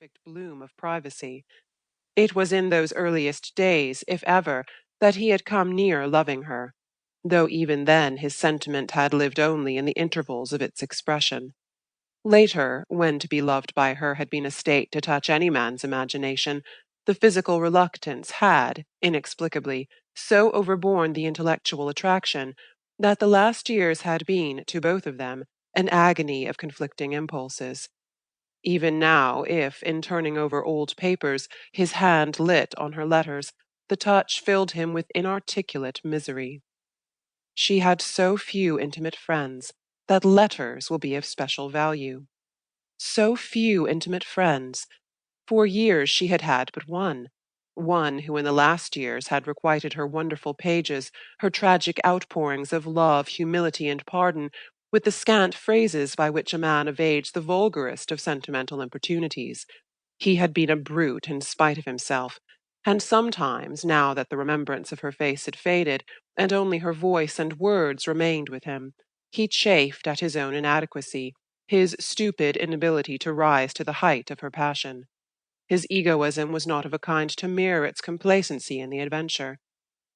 perfect bloom of privacy. It was in those earliest days, if ever, that he had come near loving her, though even then his sentiment had lived only in the intervals of its expression. Later, when to be loved by her had been a state to touch any man's imagination, the physical reluctance had, inexplicably, so overborne the intellectual attraction that the last years had been, to both of them, an agony of conflicting impulses. Even now, if, in turning over old papers, his hand lit on her letters, the touch filled him with inarticulate misery. She had so few intimate friends that letters will be of special value. So few intimate friends. For years she had had but one who in the last years had requited her wonderful pages, her tragic outpourings of love, humility, and pardon, with the scant phrases by which a man evades the vulgarest of sentimental importunities. He had been a brute in spite of himself, and sometimes, now that the remembrance of her face had faded, and only her voice and words remained with him, he chafed at his own inadequacy, his stupid inability to rise to the height of her passion. His egoism was not of a kind to mirror its complacency in the adventure.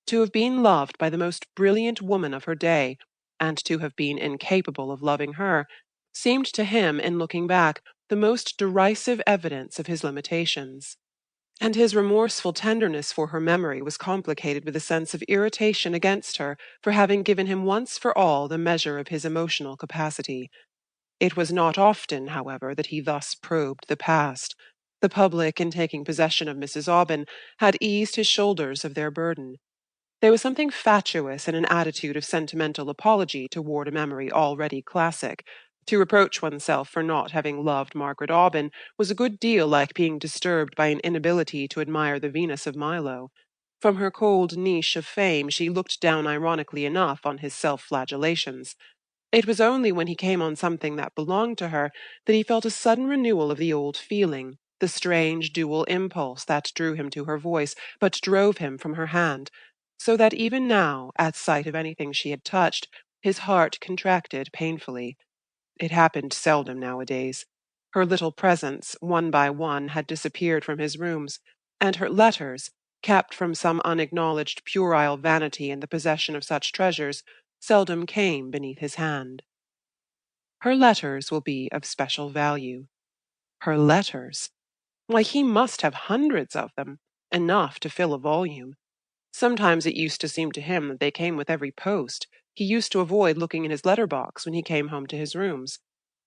To have been loved by the most brilliant woman of her day, and to have been incapable of loving her, seemed to him, in looking back, the most derisive evidence of his limitations. And his remorseful tenderness for her memory was complicated with a sense of irritation against her for having given him once for all the measure of his emotional capacity. It was not often, however, that he thus probed the past. The public, in taking possession of Mrs. Aubyn, had eased his shoulders of their burden. There was something fatuous in an attitude of sentimental apology toward a memory already classic. To reproach oneself for not having loved Margaret Aubyn was a good deal like being disturbed by an inability to admire the Venus of Milo. From her cold niche of fame she looked down ironically enough on his self-flagellations. It was only when he came on something that belonged to her that he felt a sudden renewal of the old feeling, the strange dual impulse that drew him to her voice, but drove him from her hand, so that even now, at sight of anything she had touched, his heart contracted painfully. It happened seldom nowadays. Her little presents, one by one, had disappeared from his rooms, and her letters, kept from some unacknowledged puerile vanity in the possession of such treasures, seldom came beneath his hand. Her letters will be of special value. Her letters! Why, he must have hundreds of them, enough to fill a volume. Sometimes it used to seem to him that they came with every post. He used to avoid looking in his letter-box when he came home to his rooms.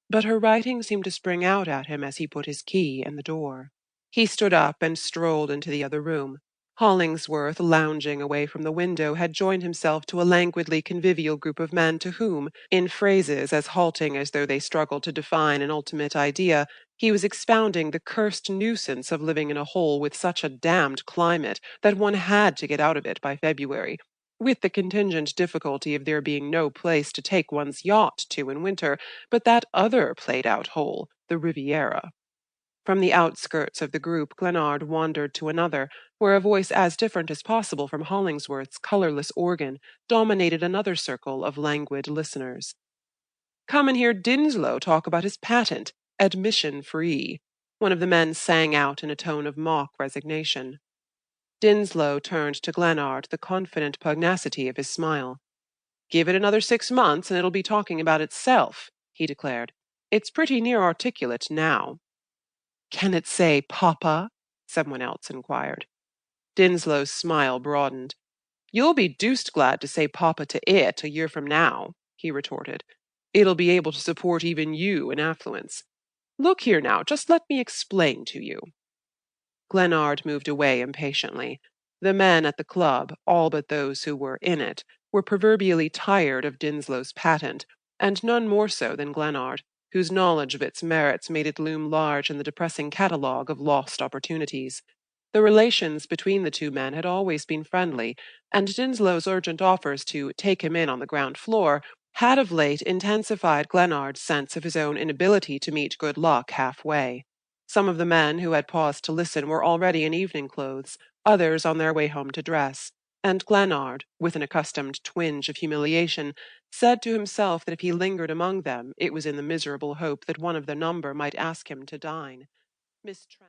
But her writing seemed to spring out at him as he put his key in the door. He stood up and strolled into the other room. Hollingsworth, lounging away from the window, had joined himself to a languidly convivial group of men to whom, in phrases as halting as though they struggled to define an ultimate idea, he was expounding the cursed nuisance of living in a hole with such a damned climate that one had to get out of it by February, with the contingent difficulty of there being no place to take one's yacht to in winter but that other played-out hole, the Riviera. From the outskirts of the group Glenard wandered to another, where a voice as different as possible from Hollingsworth's colourless organ dominated another circle of languid listeners. "Come and hear Dinslow talk about his patent, admission free," one of the men sang out in a tone of mock resignation. Dinslow turned to Glenard the confident pugnacity of his smile. "Give it another 6 months and it'll be talking about itself," he declared. "It's pretty near articulate now." "Can it say Papa?" someone else inquired. Dinslow's smile broadened. "You'll be deuced glad to say Papa to it a year from now," he retorted. "It'll be able to support even you in affluence. Look here now, just let me explain to you." Glenard moved away impatiently. The men at the club, all but those who were in it, were proverbially tired of Dinslow's patent, and none more so than Glenard, whose knowledge of its merits made it loom large in the depressing catalogue of lost opportunities. The relations between the two men had always been friendly, and Dinslow's urgent offers to take him in on the ground floor had of late intensified Glenard's sense of his own inability to meet good luck halfway. Some of the men who had paused to listen were already in evening clothes, others on their way home to dress, and Glenard, with an accustomed twinge of humiliation, said to himself that if he lingered among them it was in the miserable hope that one of the number might ask him to dine. Miss Trent